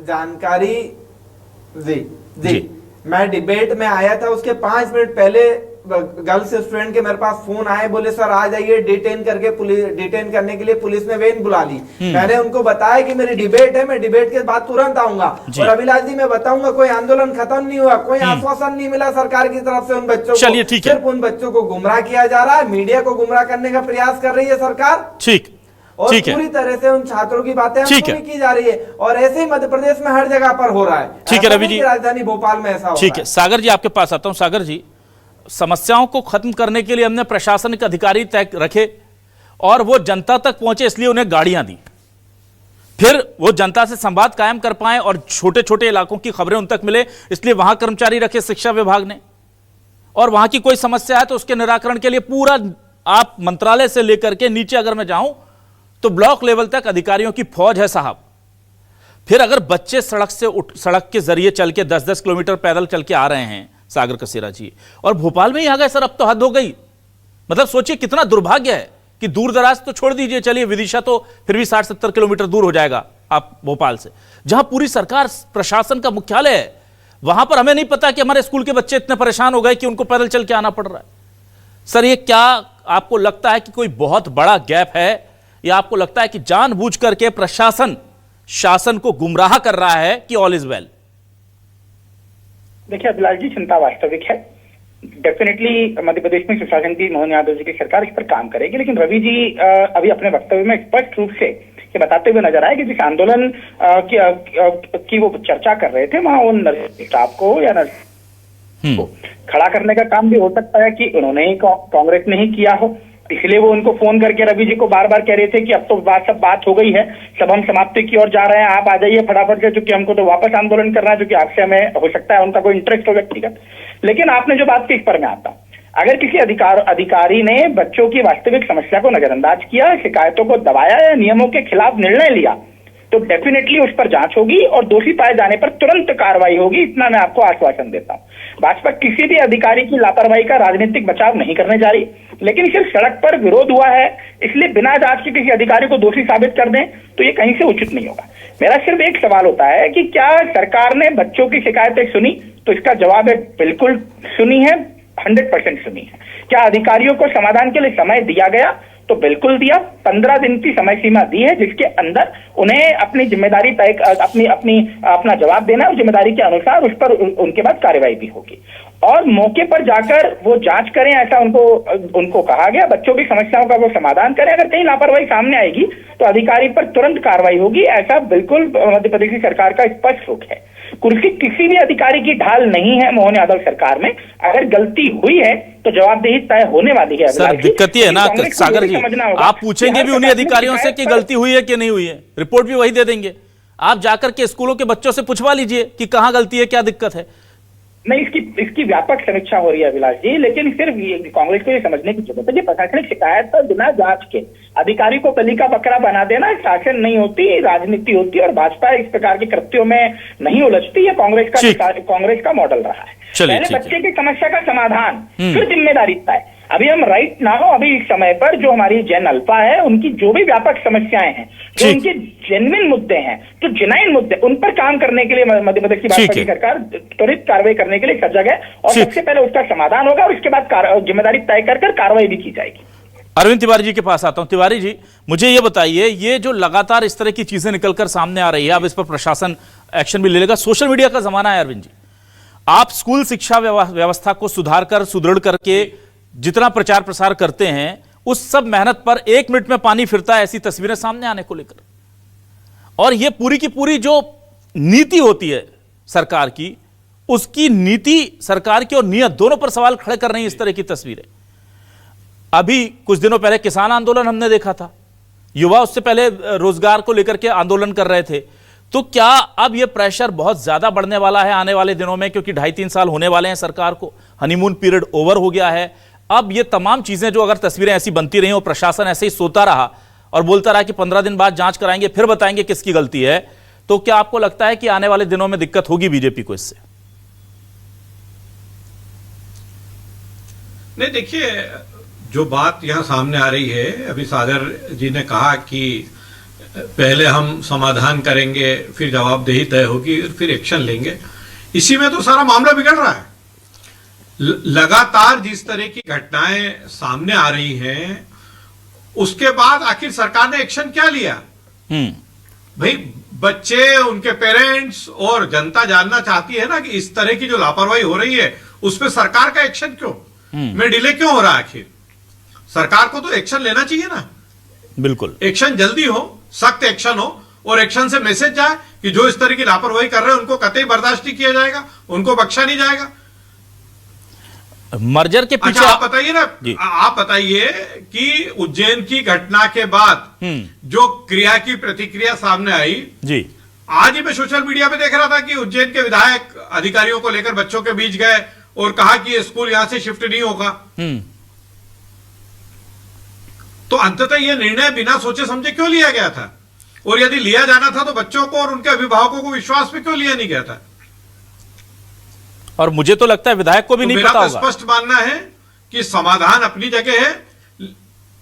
S9: जानकारी जी, मैं डिबेट में आया था, उसके 5 मिनट पहले गर्ल्स स्टूडेंट के मेरे पास फोन आए, बोले सर आ जाइए, डिटेन करने के लिए पुलिस ने वैन बुला ली। मैंने उनको बताया कि मेरी डिबेट है, मैं डिबेट के बाद तुरंत आऊंगा। और अभिलाष जी मैं बताऊंगा, कोई आंदोलन खत्म नहीं हुआ, कोई आश्वासन नहीं मिला सरकार की तरफ से उन बच्चों को। सिर्फ उन बच्चों को गुमराह किया जा रहा है, मीडिया को गुमराह करने का प्रयास कर रही है सरकार।
S1: ठीक,
S9: और पूरी तरह से उन छात्रों की बातें अनसुनी की जा रही है, और ऐसे ही मध्य प्रदेश में हर जगह पर हो रहा है।
S1: ठीक है रवि जी,
S9: राजधानी भोपाल में ऐसा हो रहा है।
S1: ठीक है, सागर जी आपके पास आता हूं। सागर जी, समस्याओं को खत्म करने के लिए हमने प्रशासनिक अधिकारी तय रखे और वो जनता तक पहुंचे, इसलिए उन्हें गाड़ियां दी, फिर वो जनता से संवाद कायम कर पाए और छोटे छोटे इलाकों की खबरें उन तक मिले, इसलिए वहां कर्मचारी रखे शिक्षा विभाग ने। और वहां की कोई समस्या है तो उसके निराकरण के लिए पूरा, आप मंत्रालय से लेकर के नीचे अगर मैं जाऊं तो ब्लॉक लेवल तक अधिकारियों की फौज है साहब। फिर अगर बच्चे सड़क के जरिए चल के 10-10 किलोमीटर पैदल चल के आ रहे हैं, सागर कसेरा जी, और भोपाल में ही आ गए सर, अब तो हद हो गई। मतलब सोचिए कितना दुर्भाग्य है कि दूर दराज तो छोड़ दीजिए, चलिए विदिशा तो फिर भी 60-70 किलोमीटर दूर हो जाएगा आप भोपाल से, जहां पूरी सरकार प्रशासन का मुख्यालय है, वहां पर हमें नहीं पता कि हमारे स्कूल के बच्चे इतने परेशान हो गए कि उनको पैदल चल के आना पड़ रहा है। सर ये क्या आपको लगता है कि कोई बहुत बड़ा गैप है, या आपको लगता है कि जानबूझ करके प्रशासन शासन को गुमराह कर रहा है कि ऑल इज वेल?
S11: देखिए अभिलाष जी, चिंता वास्तविक है। डेफिनेटली मध्य प्रदेश में सुशासन की मोहन यादव जी की सरकार इस पर काम करेगी, लेकिन रवि जी अभी अपने वक्तव्य में स्पष्ट रूप से ये बताते हुए नजर आए कि जिस आंदोलन की वो चर्चा कर रहे थे, वहां उन नर्सिंग स्टाफ को या नर्स को खड़ा करने का काम भी हो सकता है कि उन्होंने ही, कांग्रेस ने ही किया हो, इसलिए वो उनको फोन करके रवि जी को बार बार कह रहे थे कि अब तो सब बात हो गई है, सब हम समाप्ति की ओर जा रहे हैं, आप आ जाइए फटाफट से, क्योंकि हमको तो वापस आंदोलन करना है, क्योंकि आपसे हमें हो सकता है उनका कोई इंटरेस्ट हो व्यक्तिगत। लेकिन आपने जो बात की इस पर मैं आता हूं, अगर किसी अधिकारी ने बच्चों की वास्तविक समस्या को नजरअंदाज किया, शिकायतों को दबाया या नियमों के खिलाफ निर्णय लिया, तो डेफिनेटली उस पर जांच होगी और दोषी पाए जाने पर तुरंत कार्रवाई होगी, इतना मैं आपको आश्वासन देता हूं। भाजपा किसी भी अधिकारी की लापरवाही का राजनीतिक बचाव नहीं करने जा रही, लेकिन सिर्फ सड़क पर विरोध हुआ है इसलिए बिना जांच के किसी अधिकारी को दोषी साबित कर दें तो ये कहीं से उचित नहीं होगा। मेरा सिर्फ एक सवाल होता है कि क्या सरकार ने बच्चों की शिकायतें सुनी? तो इसका जवाब है बिल्कुल सुनी है, 100% सुनी है। क्या अधिकारियों को समाधान के लिए समय दिया गया? तो बिल्कुल दिया, 15 दिन की समय सीमा दी है, जिसके अंदर उन्हें अपनी जिम्मेदारी तय अपना जवाब देना है, जिम्मेदारी के अनुसार उस पर उनके बाद कार्रवाई भी होगी। और मौके पर जाकर वो जांच करें, ऐसा उनको कहा गया, बच्चों की समस्याओं का वो समाधान करें। अगर कहीं लापरवाही सामने आएगी तो अधिकारी पर तुरंत कार्रवाई होगी, ऐसा बिल्कुल मध्य प्रदेश की सरकार का स्पष्ट रुख है। कुर्सी किसी भी अधिकारी की ढाल नहीं है मोहन यादव सरकार में, अगर गलती हुई है तो जवाबदेही तय होने वाली है।
S1: सर दिक्कत ये है ना सागर जी, आप पूछेंगे भी उन्हीं अधिकारियों से कि गलती हुई है कि नहीं हुई है, रिपोर्ट भी वही दे देंगे। आप जाकर के स्कूलों के बच्चों से पूछवा लीजिए कि कहां गलती है, क्या दिक्कत है।
S11: नहीं, इसकी व्यापक समीक्षा हो रही है अभिलाष जी, लेकिन सिर्फ कांग्रेस को ये समझने की जरूरत है कि प्रशासनिक शिकायत पर बिना जांच के अधिकारी को बलि का बकरा बना देना शासन नहीं होती, राजनीति होती है, और भाजपा इस प्रकार के कृत्यों में नहीं उलझती। ये कांग्रेस का मॉडल रहा है। पहले बच्चे की समस्या का समाधान, फिर जिम्मेदारी तय। अभी हम राइट नाउ अभी इस समय पर जो हमारी जेन अल्फा है उनकी जो भी व्यापक समस्याएं हैं, जो उनके जेन्युइन मुद्दे हैं, जो जेन्युइन मुद्दे, उन पर काम करने के लिए मध्य प्रदेश की भाजपा की सरकार त्वरित कार्रवाई करने के लिए सजग है और सबसे पहले उसका समाधान होगा और इसके बाद जिम्मेदारी तय कर कार्रवाई भी की जाएगी।
S1: अरविंद तिवारी जी के पास आता हूं। तिवारी जी, मुझे ये बताइए, ये जो लगातार इस तरह की चीजें निकलकर सामने आ रही है, अब इस पर प्रशासन एक्शन भी ले लेगा। सोशल मीडिया का जमाना है अरविंद जी, आप स्कूल शिक्षा व्यवस्था को सुधार कर सुदृढ़ करके जितना प्रचार प्रसार करते हैं, उस सब मेहनत पर 1 मिनट में पानी फिरता है, ऐसी तस्वीरें सामने आने को लेकर। और ये पूरी की पूरी जो नीति होती है सरकार की, उसकी नीति सरकार की और नियत दोनों पर सवाल खड़े कर रही है इस तरह की तस्वीरें। अभी कुछ दिनों पहले किसान आंदोलन हमने देखा था, युवा उससे पहले रोजगार को लेकर के आंदोलन कर रहे थे। तो क्या अब यह प्रेशर बहुत ज्यादा बढ़ने वाला है आने वाले दिनों में, क्योंकि 2.5-3 साल होने वाले हैं सरकार को, हनीमून पीरियड ओवर हो गया है। अब ये तमाम चीजें जो अगर तस्वीरें ऐसी बनती रही और प्रशासन ऐसे ही सोता रहा और बोलता रहा कि 15 दिन बाद जांच कराएंगे फिर बताएंगे किसकी गलती है, तो क्या आपको लगता है कि आने वाले दिनों में दिक्कत होगी बीजेपी को इससे?
S12: नहीं, देखिए, जो बात यहां सामने आ रही है, अभी सागर जी ने कहा कि पहले हम समाधान करेंगे, फिर जवाबदेही तय होगी, फिर एक्शन लेंगे। इसी में तो सारा मामला बिगड़ रहा है। लगातार जिस तरह की घटनाएं सामने आ रही हैं, उसके बाद आखिर सरकार ने एक्शन क्या लिया? भाई, बच्चे, उनके पेरेंट्स और जनता जानना चाहती है ना कि इस तरह की जो लापरवाही हो रही है उस पर सरकार का एक्शन क्यों में डिले क्यों हो रहा है? आखिर सरकार को तो एक्शन लेना चाहिए ना।
S1: बिल्कुल,
S12: एक्शन जल्दी हो, सख्त एक्शन हो और एक्शन से मैसेज जाए कि जो इस तरह की लापरवाही कर रहे हैं उनको कतई बर्दाश्त नहीं किया जाएगा, उनको बख्शा नहीं जाएगा।
S1: मर्जर के पीछे
S12: आप बताइए ना, आप बताइए कि उज्जैन की घटना के बाद जो क्रिया की प्रतिक्रिया सामने आई
S1: जी,
S12: आज ही मैं सोशल मीडिया पे देख रहा था कि उज्जैन के विधायक अधिकारियों को लेकर बच्चों के बीच गए और कहा कि ये स्कूल यहां से शिफ्ट नहीं होगा। तो अंततः यह निर्णय बिना सोचे समझे क्यों लिया गया था? और यदि लिया जाना था तो बच्चों को और उनके अभिभावकों को विश्वास पे क्यों लिया नहीं गया था?
S1: और मुझे तो लगता है विधायक को भी नहीं पता होगा।
S12: स्पष्ट मानना है कि समाधान अपनी जगह है।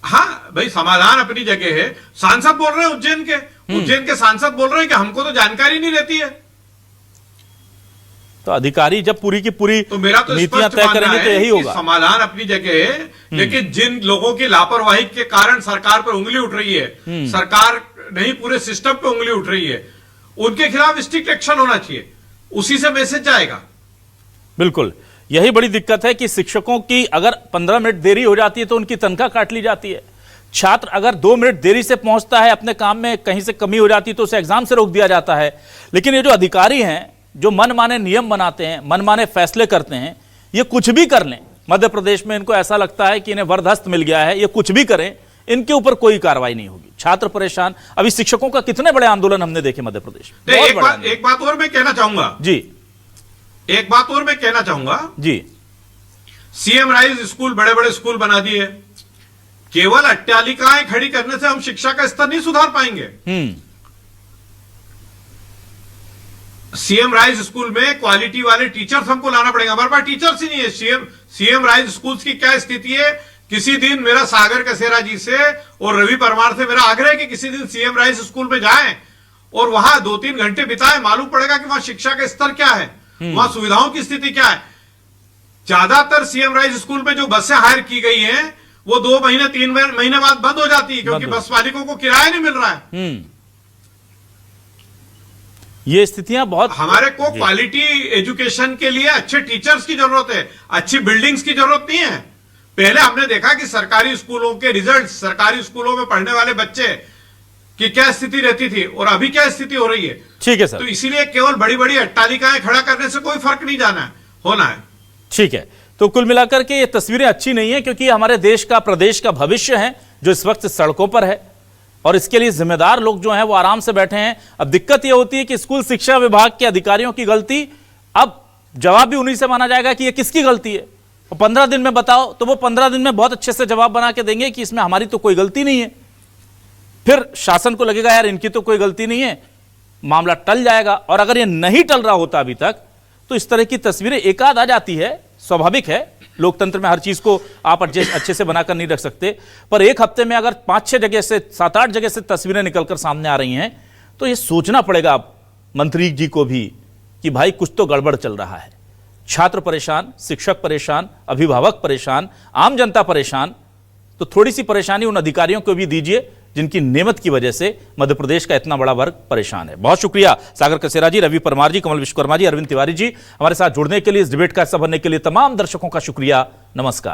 S12: हाँ भाई, समाधान अपनी जगह है। सांसद बोल रहे हैं उज्जैन के सांसद बोल रहे हैं कि हमको तो जानकारी नहीं रहती है।
S1: तो अधिकारी जब पूरी की पूरी
S12: तो मेरा तो
S1: नीतियां तय करेंगे तो यही होगा।
S12: समाधान अपनी जगह है, लेकिन जिन लोगों की लापरवाही के कारण सरकार पर उंगली उठ रही है, सरकार नहीं पूरे सिस्टम पे उंगली उठ रही है, उनके खिलाफ स्ट्रिक्ट एक्शन होना चाहिए। उसी से मैसेज जाएगा।
S1: बिल्कुल, यही बड़ी दिक्कत है कि शिक्षकों की अगर 15 मिनट देरी हो जाती है तो उनकी तनख्वाह काट ली जाती है। छात्र अगर 2 मिनट देरी से पहुंचता है, अपने काम में कहीं से कमी हो जाती है तो उसे एग्जाम से रोक दिया जाता है। लेकिन ये जो अधिकारी हैं, जो मनमाने नियम बनाते हैं, मनमाने फैसले करते हैं, ये कुछ भी कर लें, मध्य प्रदेश में इनको ऐसा लगता है कि इन्हें वरदहस्त मिल गया है, ये कुछ भी करें, इनके ऊपर कोई कार्रवाई नहीं होगी। छात्र परेशान। अभी शिक्षकों का कितने बड़े आंदोलन हमने देखे मध्य प्रदेश में।
S12: एक बात और मैं कहना चाहूंगा जी, सीएम राइज स्कूल, बड़े बड़े स्कूल बना दिए। केवल अट्टालिकाएं खड़ी करने से हम शिक्षा का स्तर नहीं सुधार पाएंगे। सीएम राइज स्कूल में क्वालिटी वाले टीचर्स हमको लाना पड़ेगा। हमारे पास टीचर्स ही नहीं है। सीएम राइज स्कूल्स की क्या स्थिति है? किसी दिन मेरा सागर कसेरा जी से और रवि परमार से मेरा आग्रह है कि किसी दिन सीएम राइज स्कूल में जाएं और वहां 2-3 घंटे बिताएं। मालूम पड़ेगा कि वहां शिक्षा का स्तर क्या है, वहां सुविधाओं की स्थिति क्या है। ज्यादातर सीएम राइज स्कूल में जो बसें हायर की गई हैं वो 2 महीने 3 महीने बाद बंद हो जाती है, क्योंकि बस मालिकों को किराया नहीं मिल रहा है।
S1: ये स्थितियां बहुत,
S12: हमारे को क्वालिटी एजुकेशन के लिए अच्छे टीचर्स की जरूरत है, अच्छी बिल्डिंग्स की जरूरत नहीं है। पहले हमने देखा कि सरकारी स्कूलों के रिजल्ट, सरकारी स्कूलों में पढ़ने वाले बच्चे की क्या स्थिति रहती थी और अभी क्या स्थिति हो रही है।
S1: ठीक है सर।
S12: तो इसीलिए केवल बड़ी बड़ी अट्टालिकाएं खड़ा करने से कोई फर्क नहीं होना है।
S1: ठीक है, तो कुल मिलाकर के ये तस्वीरें अच्छी नहीं है, क्योंकि हमारे देश का, प्रदेश का भविष्य है जो इस वक्त सड़कों पर है और इसके लिए जिम्मेदार लोग जो हैं वो आराम से बैठे हैं। अब दिक्कत ये होती है कि स्कूल शिक्षा विभाग के अधिकारियों की गलती, अब जवाब भी उन्हीं से माना जाएगा कि ये किसकी गलती है। और 15 दिन में बताओ तो वो 15 दिन में बहुत अच्छे से जवाब बना के देंगे कि इसमें हमारी तो कोई गलती नहीं है। फिर शासन को लगेगा यार इनकी तो कोई गलती नहीं है, मामला टल जाएगा। और अगर ये नहीं टल रहा होता अभी तक तो इस तरह की तस्वीरें एकाध आ जाती है, स्वाभाविक है, लोकतंत्र में हर चीज को आप अच्छे से बनाकर नहीं रख सकते, पर एक हफ्ते में अगर 5-6 जगह से 7-8 जगह से तस्वीरें निकलकर सामने आ रही हैं तो ये सोचना पड़ेगा मंत्री जी को भी कि भाई कुछ तो गड़बड़ चल रहा है। छात्र परेशान, शिक्षक परेशान, अभिभावक परेशान, आम जनता परेशान, तो थोड़ी सी परेशानी उन अधिकारियों को भी दीजिए जिनकी नेमत की वजह से मध्य प्रदेश का इतना बड़ा वर्ग परेशान है। बहुत शुक्रिया सागर कसेरा जी, रवि परमार जी, कमल विश्वकर्मा जी, अरविंद तिवारी जी, हमारे साथ जुड़ने के लिए, इस डिबेट का हिस्सा बनने के लिए। तमाम दर्शकों का शुक्रिया। नमस्कार।